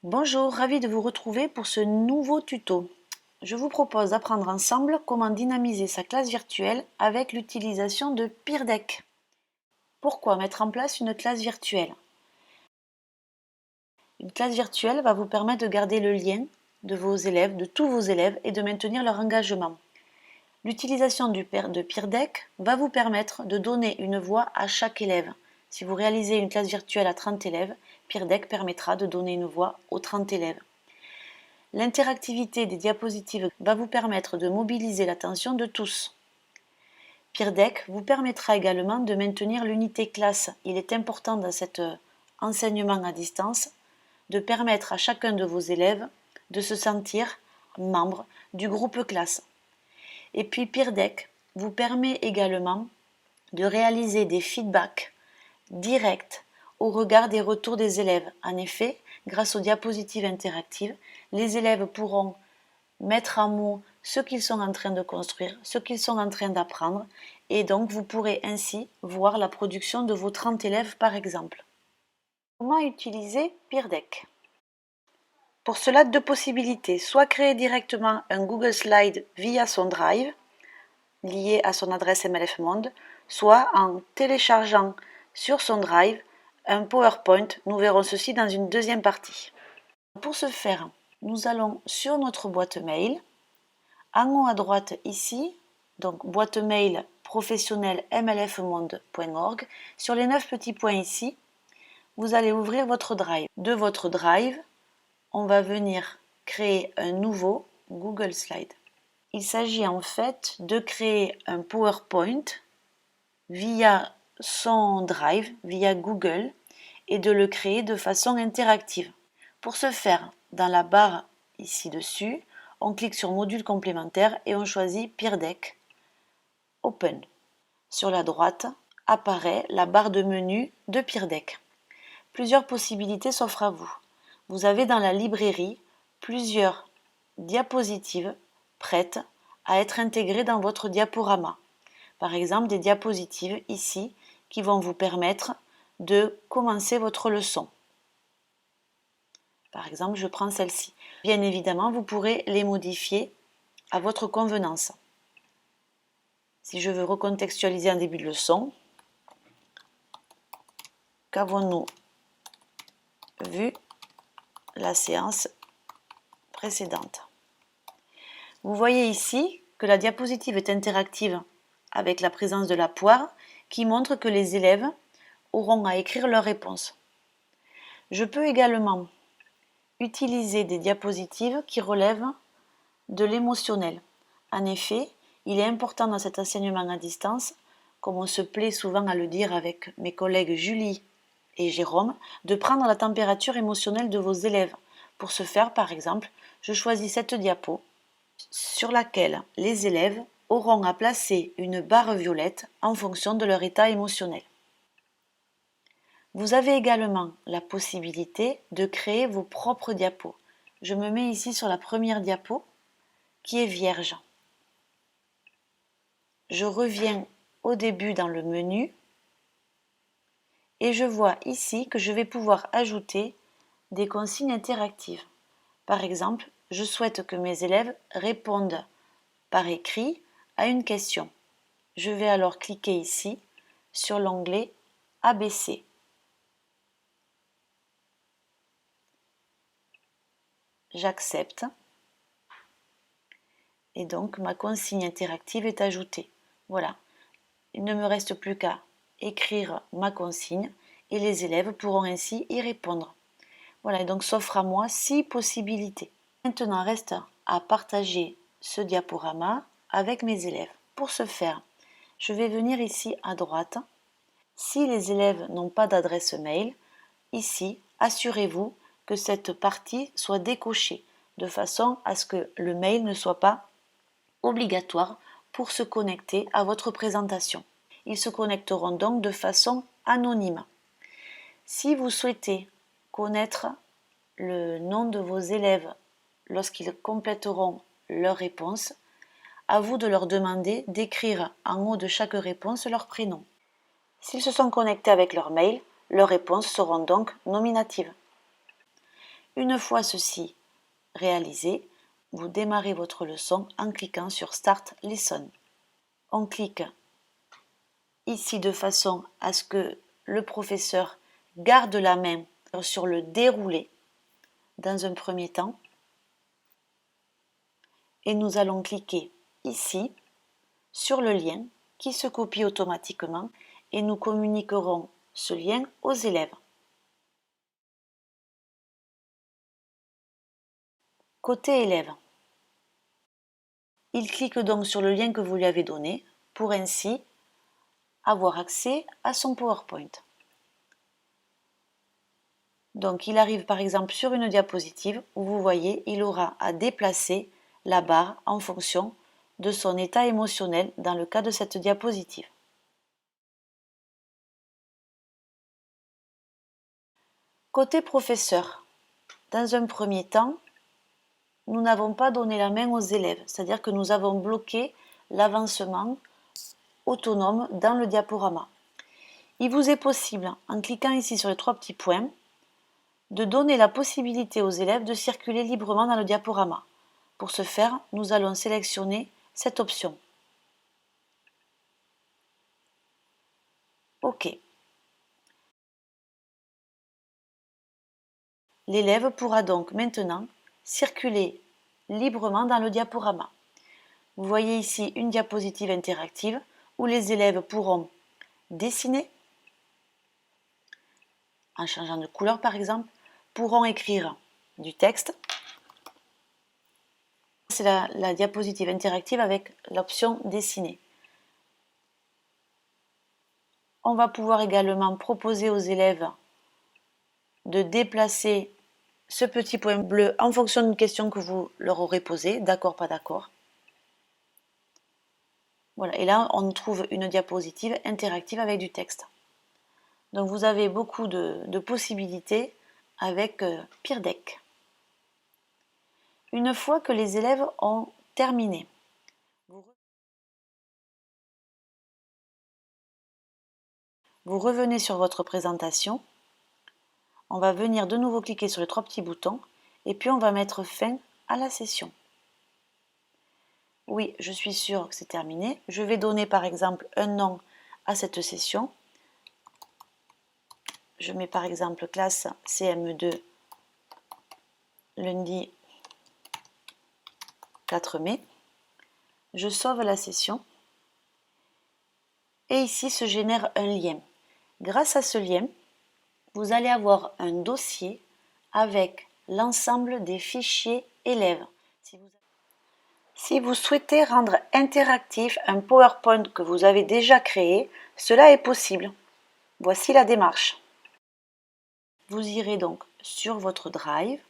Bonjour, ravi de vous retrouver pour ce nouveau tuto. Je vous propose d'apprendre ensemble comment dynamiser sa classe virtuelle avec l'utilisation de Peer Deck. Pourquoi mettre en place une classe virtuelle? Une classe virtuelle va vous permettre de garder le lien de vos élèves, de tous vos élèves et de maintenir leur engagement. L'utilisation de Peer Deck va vous permettre de donner une voix à chaque élève. Si vous réalisez une classe virtuelle à 30 élèves, Peer Deck permettra de donner une voix aux 30 élèves. L'interactivité des diapositives va vous permettre de mobiliser l'attention de tous. Peer Deck vous permettra également de maintenir l'unité classe. Il est important dans cet enseignement à distance de permettre à chacun de vos élèves de se sentir membre du groupe classe. Et puis Peer Deck vous permet également de réaliser des feedbacks directs au regard des retours des élèves. En effet, grâce aux diapositives interactives, les élèves pourront mettre en mots ce qu'ils sont en train de construire, ce qu'ils sont en train d'apprendre, et donc vous pourrez ainsi voir la production de vos 30 élèves par exemple. Comment utiliser Peer Deck? Pour cela, deux possibilités, soit créer directement un Google Slide via son Drive, lié à son adresse MLF Monde, soit en téléchargeant sur son Drive un PowerPoint. Nous verrons ceci dans une deuxième partie. Pour ce faire, nous allons sur notre boîte mail, en haut à droite ici, donc boîte mail professionnelle mlfmonde.org. Sur les 9 petits points ici, vous allez ouvrir votre Drive. De votre Drive, on va venir créer un nouveau Google Slide. Il s'agit en fait de créer un PowerPoint via son Drive, via Google, et de le créer de façon interactive. Pour ce faire, dans la barre ici dessus, on clique sur Module complémentaire et on choisit Peer Deck Open. Sur la droite apparaît la barre de menu de Peer Deck. Plusieurs possibilités s'offrent à vous. Vous avez dans la librairie plusieurs diapositives prêtes à être intégrées dans votre diaporama. Par exemple, des diapositives ici qui vont vous permettre de commencer votre leçon. Par exemple, je prends celle-ci. Bien évidemment, vous pourrez les modifier à votre convenance. Si je veux recontextualiser en début de leçon, qu'avons-nous vu la séance précédente? Vous voyez ici que la diapositive est interactive avec la présence de la poire qui montre que les élèves auront à écrire leurs réponses. Je peux également utiliser des diapositives qui relèvent de l'émotionnel. En effet, il est important dans cet enseignement à distance, comme on se plaît souvent à le dire avec mes collègues Julie et Jérôme, de prendre la température émotionnelle de vos élèves. Pour ce faire, par exemple, je choisis cette diapo sur laquelle les élèves auront à placer une barre violette en fonction de leur état émotionnel. Vous avez également la possibilité de créer vos propres diapos. Je me mets ici sur la première diapo qui est vierge. Je reviens au début dans le menu et je vois ici que je vais pouvoir ajouter des consignes interactives. Par exemple, je souhaite que mes élèves répondent par écrit à une question. Je vais alors cliquer ici sur l'onglet ABC. J'accepte et donc ma consigne interactive est ajoutée. Voilà, il ne me reste plus qu'à écrire ma consigne et les élèves pourront ainsi y répondre. Voilà, et donc s'offre à moi 6 possibilités. Maintenant, reste à partager ce diaporama avec mes élèves. Pour ce faire, je vais venir ici à droite. Si les élèves n'ont pas d'adresse mail, ici, assurez-vous que cette partie soit décochée de façon à ce que le mail ne soit pas obligatoire pour se connecter à votre présentation. Ils se connecteront donc de façon anonyme. Si vous souhaitez connaître le nom de vos élèves lorsqu'ils compléteront leur réponse, à vous de leur demander d'écrire en haut de chaque réponse leur prénom. S'ils se sont connectés avec leur mail, leurs réponses seront donc nominatives. Une fois ceci réalisé, vous démarrez votre leçon en cliquant sur Start Lesson. On clique ici de façon à ce que le professeur garde la main sur le déroulé dans un premier temps. Et nous allons cliquer ici sur le lien qui se copie automatiquement et nous communiquerons ce lien aux élèves. Côté élève, il clique donc sur le lien que vous lui avez donné pour ainsi avoir accès à son PowerPoint. Donc il arrive par exemple sur une diapositive où vous voyez, il aura à déplacer la barre en fonction de son état émotionnel dans le cas de cette diapositive. Côté professeur, dans un premier temps, nous n'avons pas donné la main aux élèves, c'est-à-dire que nous avons bloqué l'avancement autonome dans le diaporama. Il vous est possible, en cliquant ici sur les trois petits points, de donner la possibilité aux élèves de circuler librement dans le diaporama. Pour ce faire, nous allons sélectionner cette option. OK. L'élève pourra donc maintenant circuler librement dans le diaporama. Vous voyez ici une diapositive interactive où les élèves pourront dessiner, en changeant de couleur par exemple, pourront écrire du texte. C'est la diapositive interactive avec l'option dessiner. On va pouvoir également proposer aux élèves de déplacer ce petit point bleu en fonction d'une question que vous leur aurez posée, d'accord, pas d'accord. Voilà, et là on trouve une diapositive interactive avec du texte. Donc vous avez beaucoup de possibilités avec Peer Deck. Une fois que les élèves ont terminé, vous revenez sur votre présentation. On va venir de nouveau cliquer sur les trois petits boutons et puis on va mettre fin à la session. Oui, je suis sûre que c'est terminé. Je vais donner par exemple un nom à cette session. Je mets par exemple classe CM2 lundi 4 mai. Je sauve la session. Et ici se génère un lien. Grâce à ce lien, vous allez avoir un dossier avec l'ensemble des fichiers élèves. Si vous souhaitez rendre interactif un PowerPoint que vous avez déjà créé, cela est possible. Voici la démarche. Vous irez donc sur votre Drive,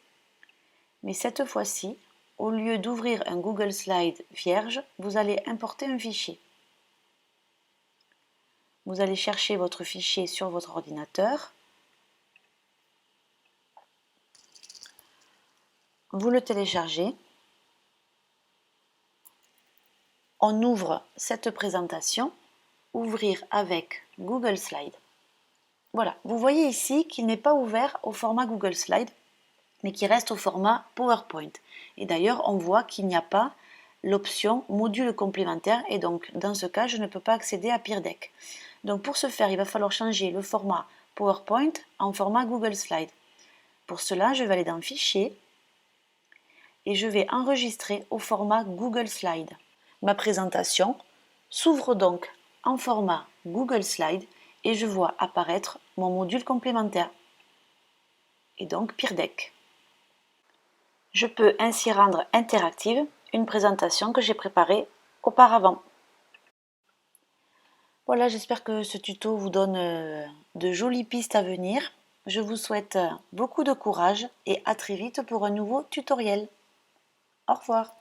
mais cette fois-ci, au lieu d'ouvrir un Google Slide vierge, vous allez importer un fichier. Vous allez chercher votre fichier sur votre ordinateur. Vous le téléchargez. On ouvre cette présentation. Ouvrir avec Google Slide. Voilà, vous voyez ici qu'il n'est pas ouvert au format Google Slide, mais qui reste au format PowerPoint. Et d'ailleurs, on voit qu'il n'y a pas l'option module complémentaire, et donc dans ce cas, je ne peux pas accéder à Peer Deck. Donc pour ce faire, il va falloir changer le format PowerPoint en format Google Slide. Pour cela, je vais aller dans Fichier et je vais enregistrer au format Google Slide. Ma présentation s'ouvre donc en format Google Slide et je vois apparaître mon module complémentaire et donc Peer Deck. Je peux ainsi rendre interactive une présentation que j'ai préparée auparavant. Voilà, j'espère que ce tuto vous donne de jolies pistes à venir. Je vous souhaite beaucoup de courage et à très vite pour un nouveau tutoriel. Au revoir.